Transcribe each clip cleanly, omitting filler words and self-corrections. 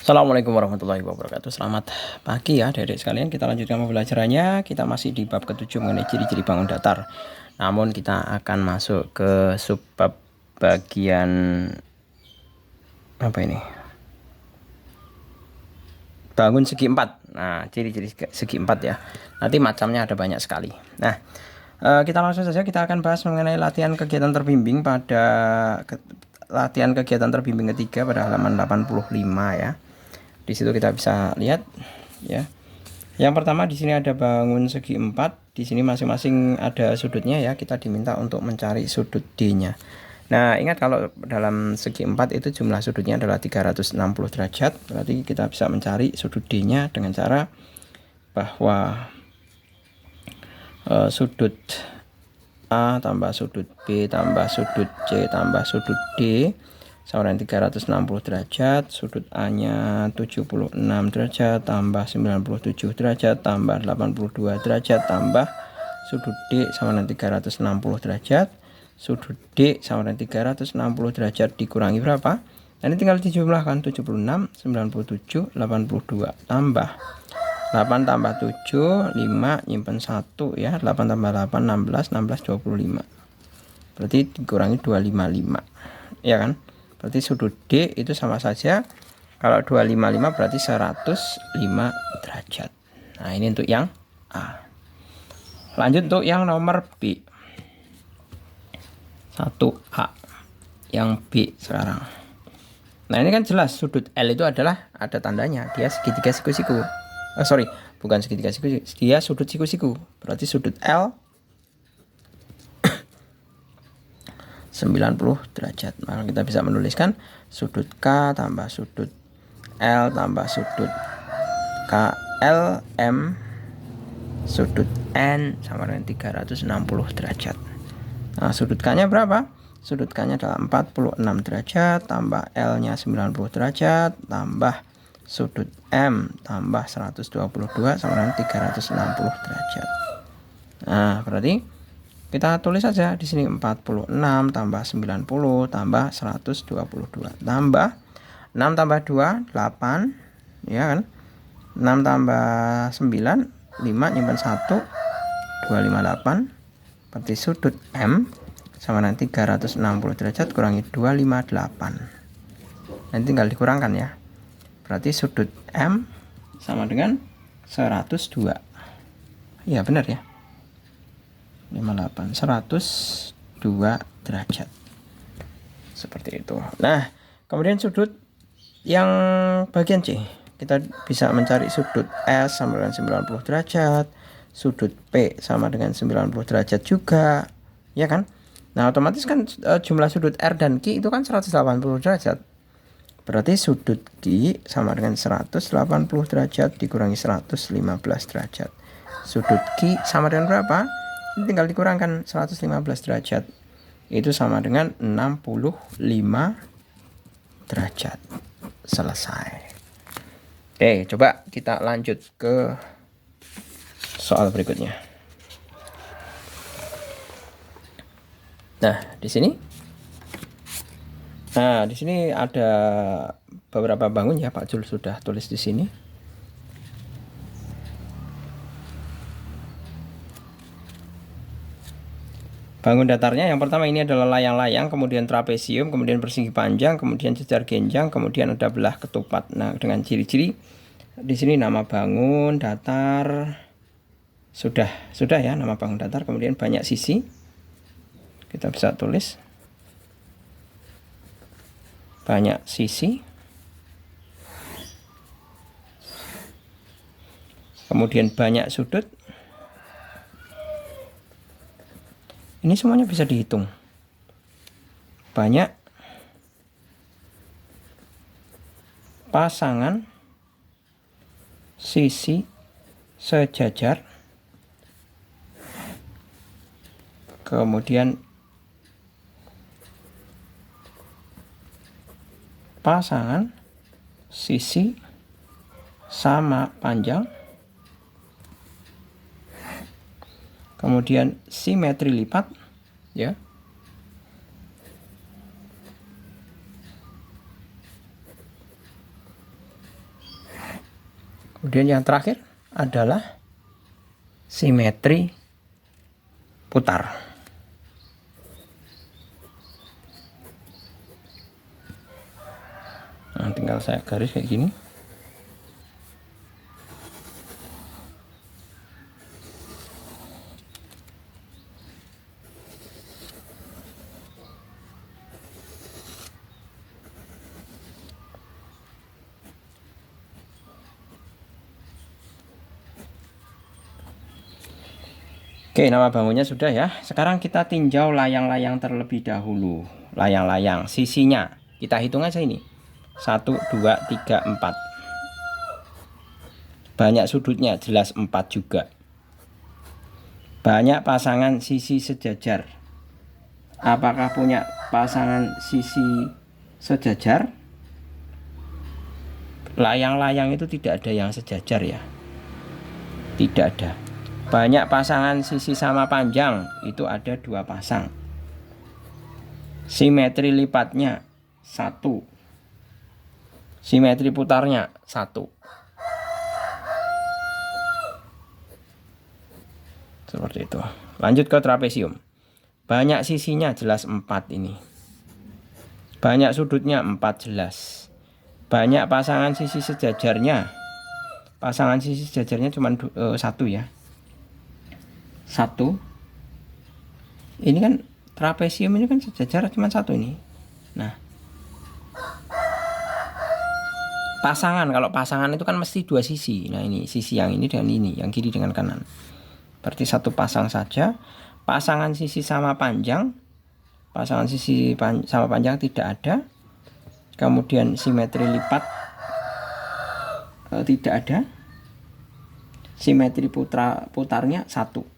Assalamualaikum warahmatullahi wabarakatuh. Selamat pagi ya adik-adik sekalian. Kita lanjutkan pembelajarannya. Kita masih di bab ke-7 mengenai ciri-ciri bangun datar. Namun kita akan masuk ke subbab bagian apa ini? Bangun segi 4. Nah, ciri-ciri segi 4 ya. Nanti macamnya ada banyak sekali. Nah, kita langsung saja, kita akan bahas mengenai latihan kegiatan terbimbing pada latihan kegiatan terbimbing ketiga pada halaman 85 ya. Di situ kita bisa lihat ya. Yang pertama di sini ada bangun segi 4. Di sini masing-masing ada sudutnya ya. Kita diminta untuk mencari sudut D-nya. Nah, ingat kalau dalam segi 4 itu jumlah sudutnya adalah 360 derajat. Berarti kita bisa mencari sudut D-nya dengan cara bahwa sudut A tambah sudut B tambah sudut C tambah sudut D sama dengan 360 derajat, sudut A-nya 76 derajat, tambah 97 derajat, tambah 82 derajat, tambah sudut D sama dengan 360 derajat, sudut D sama dengan 360 derajat dikurangi berapa? Nah, ini tinggal dijumlahkan 76, 97, 82, tambah 8 tambah 7, 5, nyimpen 1 ya, 8 tambah 8, 16, 16, 25. Berarti dikurangi 255, ya kan? Berarti sudut D itu sama saja, kalau 255 berarti 105 derajat. Nah, ini untuk yang A. Lanjut untuk yang nomor B. 1A. Yang B sekarang. Nah, ini kan jelas sudut L itu adalah ada tandanya, dia segitiga siku-siku. Bukan segitiga siku-siku, dia sudut siku-siku. Berarti sudut L 90 derajat. Maka kita bisa menuliskan sudut K tambah sudut L tambah sudut KLM sudut N sama dengan 360 derajat. Nah, sudut K-nya berapa? Sudut K-nya adalah 46 derajat, tambah L-nya 90 derajat, tambah sudut M tambah 122 sama dengan 360 derajat. Nah, berarti kita tulis saja di sini 46 tambah 90 tambah 122 tambah 6 tambah 2 8 ya kan. 6 tambah 9 5 nyimpen 1 258. Berarti sudut M sama dengan 360 derajat kurangi 258. Nanti tinggal dikurangkan ya. Berarti sudut M sama dengan 102. Ya benar ya. 58 102 derajat. Seperti itu. Nah, kemudian sudut yang bagian C, kita bisa mencari sudut S sama dengan 90 derajat, sudut P sama dengan 90 derajat juga, ya kan? Nah, otomatis kan jumlah sudut R dan Q itu kan 180 derajat. Berarti sudut Q sama dengan 180 derajat dikurangi 115 derajat. Sudut Q sama dengan berapa? Ini tinggal dikurangkan 115 derajat. Itu sama dengan 65 derajat. Selesai. Oke, coba kita lanjut ke soal berikutnya. Nah, di sini ada beberapa bangun ya, Pak Jul sudah tulis di sini. Bangun datarnya yang pertama ini adalah layang-layang, kemudian trapesium, kemudian persegi panjang, kemudian jejar genjang, kemudian ada belah ketupat. Nah, dengan ciri-ciri di sini nama bangun datar sudah ya, nama bangun datar, kemudian banyak sisi. Kita bisa tulis banyak sisi. Kemudian banyak sudut. Ini semuanya bisa dihitung. Banyak pasangan sisi sejajar. Kemudian pasangan sisi sama panjang. Kemudian simetri lipat ya. Kemudian yang terakhir adalah simetri putar. Nah, tinggal saya garis kayak gini. Oke, nama bangunnya sudah ya. Sekarang kita tinjau layang-layang terlebih dahulu. Layang-layang, sisinya. Kita hitung aja ini. 1, 2, 3, 4. Banyak sudutnya, jelas 4 juga. Banyak pasangan sisi sejajar. Apakah punya pasangan sisi sejajar? Layang-layang itu tidak ada yang sejajar ya. Tidak ada. Banyak pasangan sisi sama panjang, itu ada 2 pasang. Simetri lipatnya 1. Simetri putarnya 1. Seperti itu. Lanjut ke trapesium. Banyak sisinya jelas 4 ini. Banyak sudutnya 4 jelas. Banyak pasangan sisi sejajarnya. Pasangan sisi sejajarnya cuma 1 ya. 1. Ini kan trapesium ini kan sejajar cuma 1 ini. Nah, pasangan, kalau pasangan itu kan mesti 2 sisi. Nah, ini sisi yang ini dan ini, yang kiri dengan kanan. Berarti 1 pasang saja. Pasangan sisi sama panjang. Pasangan sisi sama panjang tidak ada. Kemudian simetri lipat tidak ada. Simetri putarnya 1.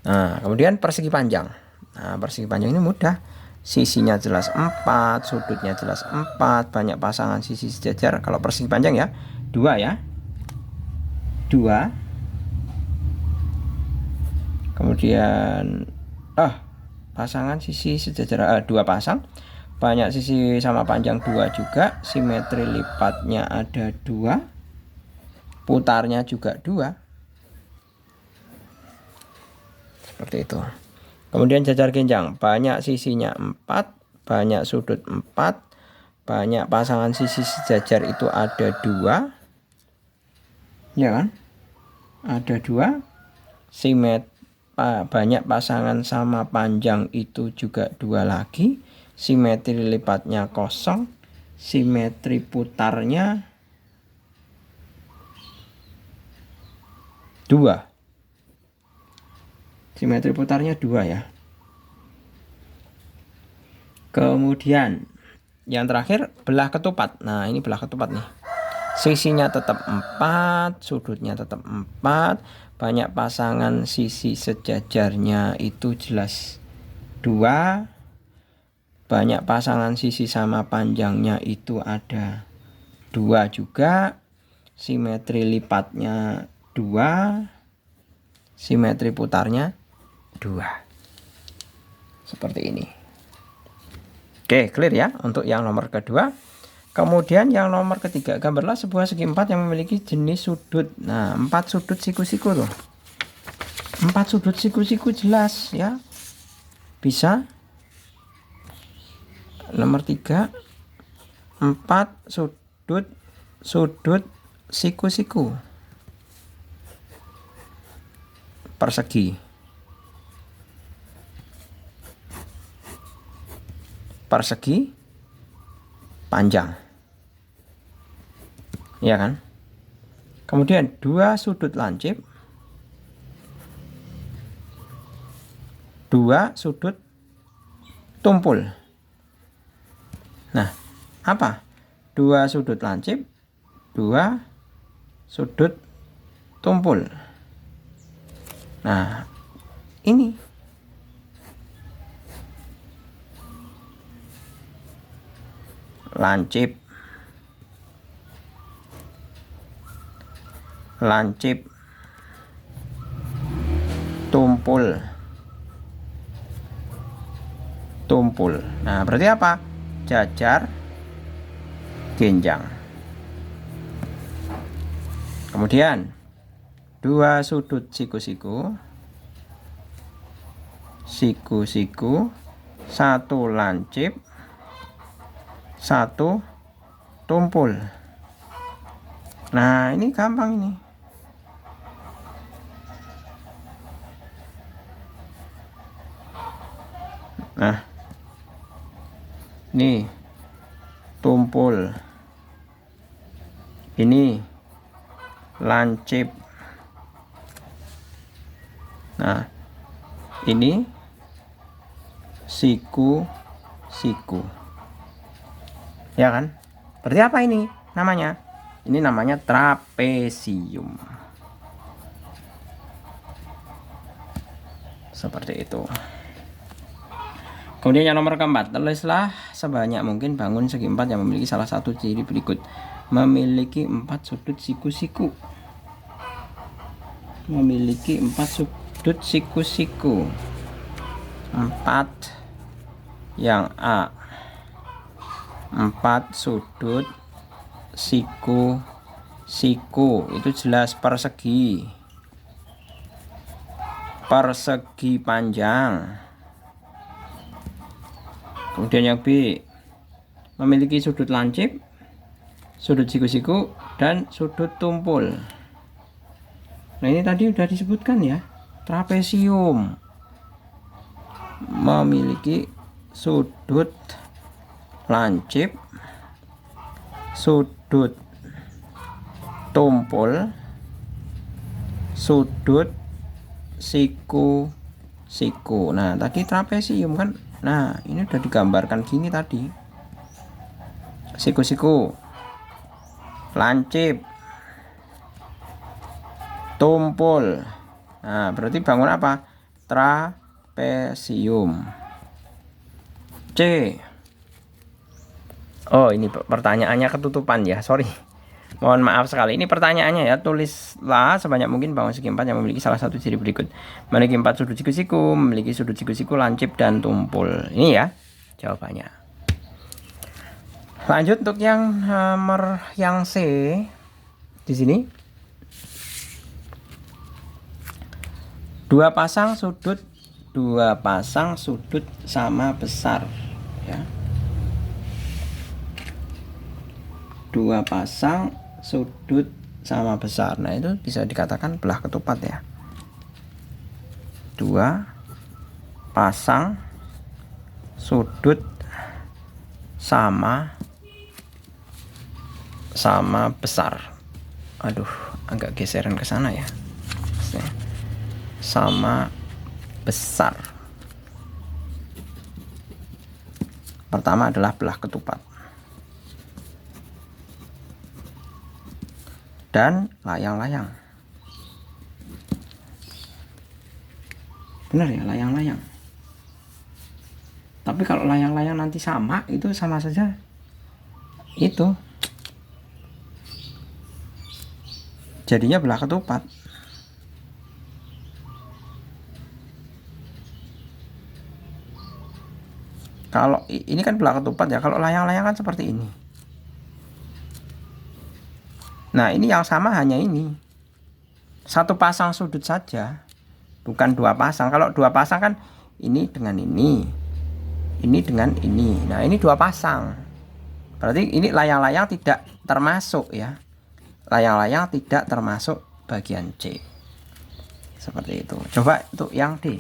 Nah, kemudian persegi panjang. Nah, persegi panjang ini mudah. Sisinya jelas 4, sudutnya jelas 4, banyak pasangan sisi sejajar. Kalau persegi panjang ya, 2 ya. 2. Kemudian pasangan sisi sejajar 2 pasang. Banyak sisi sama panjang 2 juga. Simetri lipatnya ada 2. Putarnya juga 2. Seperti itu. Kemudian jajar genjang, banyak sisinya 4, banyak sudut 4, banyak pasangan sisi sejajar itu ada 2. Ya kan? Ada 2. Banyak pasangan sama panjang itu juga 2 lagi. Simetri lipatnya 0. Simetri putarnya 2. Simetri putarnya 2 ya. Kemudian yang terakhir belah ketupat. Nah, ini belah ketupat nih. Sisinya tetap 4, sudutnya tetap 4, banyak pasangan sisi sejajarnya itu jelas 2. Banyak pasangan sisi sama panjangnya itu ada 2 juga. Simetri lipatnya 2. Simetri putarnya 2. Seperti ini. Oke, clear ya untuk yang nomor kedua. Kemudian yang nomor ketiga, gambarlah sebuah segi 4 yang memiliki jenis sudut. Nah, 4 sudut siku-siku tuh. 4 sudut siku-siku jelas ya. Bisa. Nomor 3, 4 sudut siku-siku. Persegi. Persegi panjang. Ya kan? Kemudian 2 sudut lancip. 2 sudut tumpul. Nah, apa? 2 sudut lancip, 2 sudut tumpul. Nah, ini lancip, tumpul. Nah, berarti apa? Jajar genjang. Kemudian dua sudut siku-siku, satu lancip, satu tumpul. Nah, ini gampang ini. Nah, ini tumpul, ini lancip. Nah, ini siku-siku. Ya kan? Berarti apa ini namanya? Ini namanya trapesium. Seperti itu. Kemudian yang nomor keempat, tulislah sebanyak mungkin bangun segi empat yang memiliki salah satu ciri berikut. Memiliki 4 sudut siku-siku. Memiliki 4 sudut siku-siku. 4 yang A. 4 sudut siku-siku. Itu jelas persegi. Persegi panjang. Kemudian yang B, memiliki sudut lancip, sudut siku-siku, dan sudut tumpul. Nah, ini tadi sudah disebutkan ya, trapesium memiliki sudut lancip, sudut tumpul, sudut siku-siku. Nah, tadi trapesium kan. Nah, ini udah digambarkan gini tadi. Siku-siku, lancip, tumpul. Nah, berarti bangun apa? Trapesium. C. Oh, ini pertanyaannya ketutupan ya, sorry. Mohon maaf sekali. Ini pertanyaannya ya. Tulislah sebanyak mungkin bangun segi empat yang memiliki salah satu ciri berikut. Memiliki 4 sudut siku-siku, memiliki sudut siku-siku, lancip, dan tumpul. Ini ya jawabannya. Lanjut untuk yang nomor yang C. Di sini. Dua pasang sudut sama besar ya. Dua pasang sudut sama besar. Nah, itu bisa dikatakan belah ketupat ya. Dua pasang sudut sama besar. Aduh, agak geseran ke sana ya. Sama besar. Pertama adalah belah ketupat. Dan layang-layang. Benar ya, layang-layang. Tapi kalau layang-layang nanti sama, itu sama saja itu jadinya belah ketupat. Kalau ini kan belah ketupat ya, kalau layang-layang kan seperti ini. Nah, ini yang sama hanya ini. Satu pasang sudut saja, bukan dua pasang. Kalau dua pasang kan ini dengan ini dengan ini. Nah, ini dua pasang. Berarti ini layang-layang tidak termasuk ya. Layang-layang tidak termasuk bagian C. Seperti itu. Coba untuk yang D.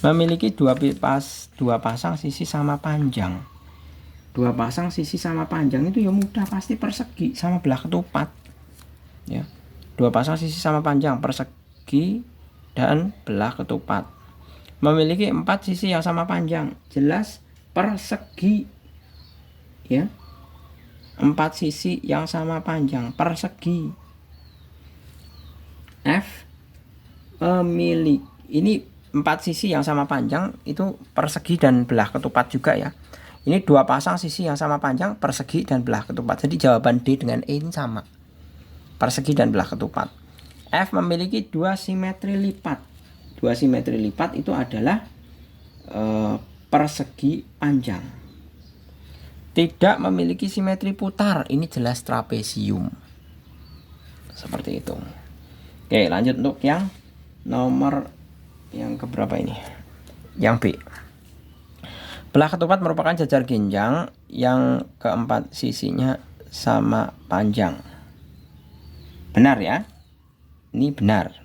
Memiliki dua pasang sisi sama panjang. Dua pasang sisi sama panjang itu ya mudah, pasti persegi sama belah ketupat ya. Dua pasang sisi sama panjang, persegi dan belah ketupat. Memiliki 4 sisi yang sama panjang, jelas persegi ya. 4 sisi yang sama panjang, persegi. F, memiliki ini 4 sisi yang sama panjang itu persegi dan belah ketupat juga ya. Ini dua pasang sisi yang sama panjang, persegi dan belah ketupat. Jadi jawaban D dengan E ini sama, persegi dan belah ketupat. F memiliki 2 simetri lipat. 2 simetri lipat itu adalah persegi panjang. Tidak memiliki simetri putar. Ini jelas trapesium. Seperti itu. Oke, lanjut untuk yang nomor yang keberapa ini? Yang B. Belah ketupat merupakan jajar ginjang yang keempat sisinya sama panjang. Benar ya? Ini benar.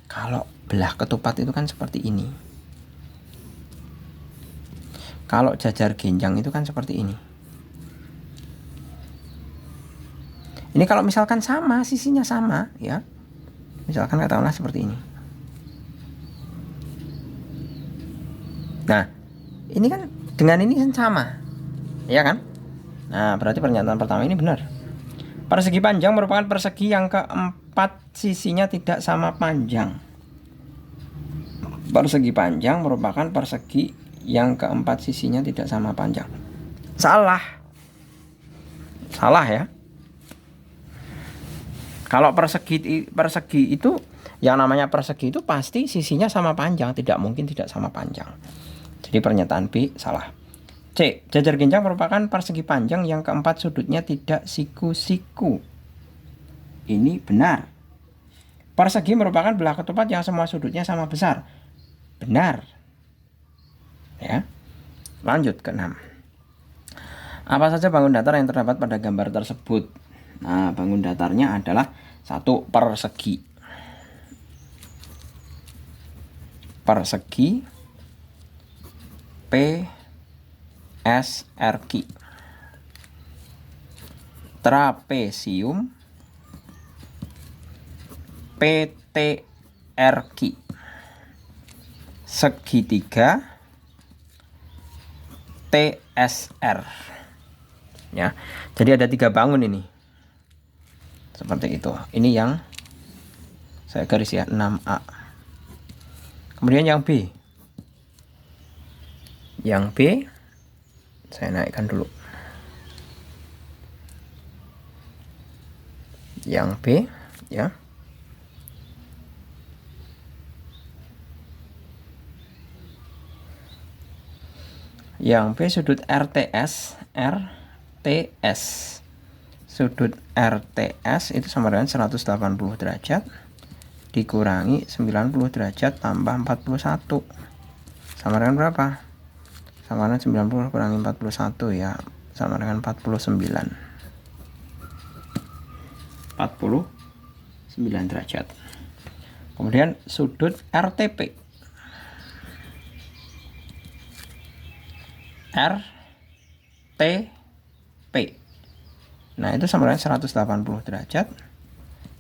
Kalau belah ketupat itu kan seperti ini. Kalau jajar ginjang itu kan seperti ini. Ini kalau misalkan sama, sisinya sama ya. Misalkan katakanlah seperti ini. Nah, ini kan dengan ini kan sama. Ya kan? Nah, berarti pernyataan pertama ini benar. Persegi panjang merupakan persegi yang keempat sisinya tidak sama panjang. Persegi panjang merupakan persegi yang keempat sisinya tidak sama panjang. Salah. Salah ya. Kalau persegi itu, yang namanya persegi itu pasti sisinya sama panjang, tidak mungkin tidak sama panjang. Jadi pernyataan B salah. C. Jajar ginjang merupakan persegi panjang yang keempat sudutnya tidak siku-siku. Ini benar. Persegi merupakan belah ketupat yang semua sudutnya sama besar. Benar. Ya. Lanjut ke 6. Apa saja bangun datar yang terdapat pada gambar tersebut? Nah, bangun datarnya adalah 1. Persegi. Persegi PSRQ. Trapesium PTRQ. Segitiga TSR. Ya. Jadi ada 3 bangun ini. Seperti itu. Ini yang saya garis ya, 6A. Kemudian yang B. Yang B saya naikkan dulu. Yang B ya. Yang B sudut RTS. Sudut RTS itu sama dengan 180 derajat dikurangi 90 derajat tambah 41. Sama dengan berapa? Sama dengan 90 kurangi 41 ya, sama dengan 49. 49 derajat. Kemudian sudut RTP. RTP. Nah, itu sama dengan 180 derajat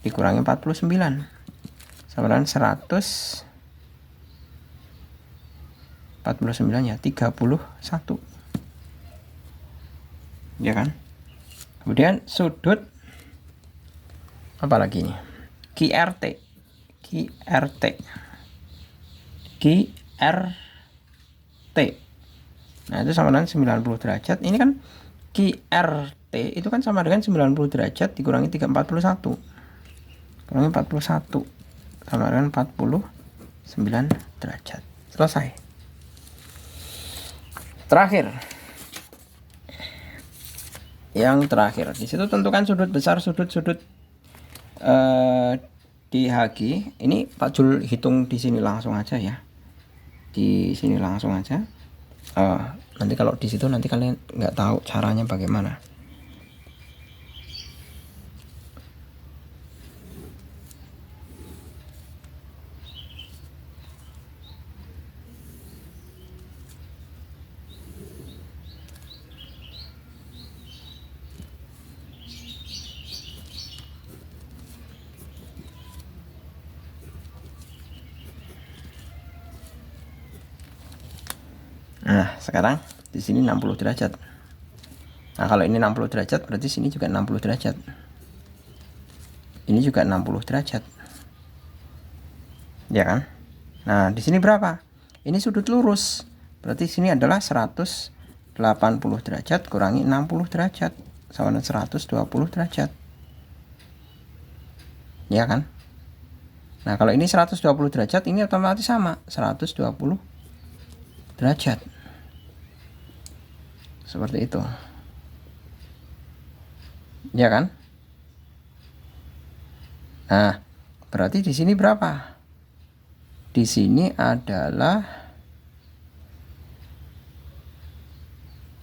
dikurangi 49. Sama dengan 149 ya, 31. Ya kan? Kemudian sudut apa lagi nih? QRT. Nah, itu sama dengan 90 derajat. Ini kan QRT itu kan sama dengan 90 derajat dikurangi 341. Kurangi 41 sama dengan 49 derajat. Selesai. Terakhir. Yang terakhir. Di situ tentukan sudut besar, sudut-sudut di HG. Ini Pak Jul hitung di sini langsung aja ya. Di sini langsung aja. Nanti kalau di situ nanti kalian nggak tahu caranya bagaimana. Nah, sekarang di sini 60 derajat. Nah, kalau ini 60 derajat berarti sini juga 60 derajat. Ini juga 60 derajat. Ya kan? Nah, di sini berapa? Ini sudut lurus. Berarti sini adalah 180 derajat kurangi 60 derajat sama dengan 120 derajat. Ya kan? Nah, kalau ini 120 derajat, ini otomatis sama 120 derajat. Seperti itu. Ya kan? Nah, berarti di sini berapa? Di sini adalah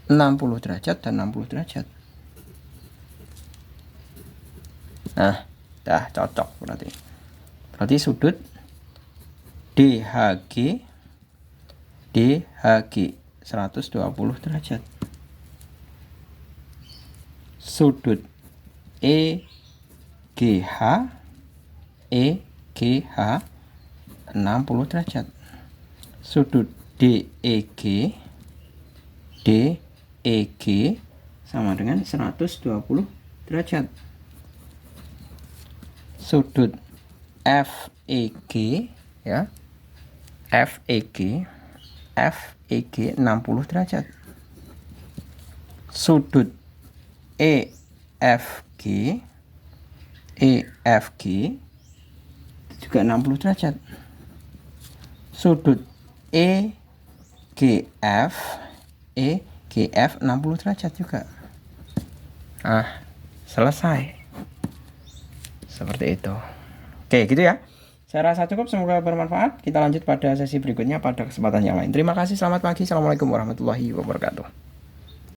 60 derajat dan 60 derajat. Nah, dah cocok berarti. Berarti sudut DHG 120 derajat. Sudut EGH 60 derajat. Sudut DEG sama dengan 120 derajat. Sudut FEG ya. FEG 60 derajat. Sudut EFG juga 60 derajat. Sudut EGF 60 derajat juga. Selesai. Seperti itu. Oke, gitu ya. Saya rasa cukup, semoga bermanfaat. Kita lanjut pada sesi berikutnya pada kesempatan yang lain. Terima kasih, selamat pagi. Assalamualaikum warahmatullahi wabarakatuh.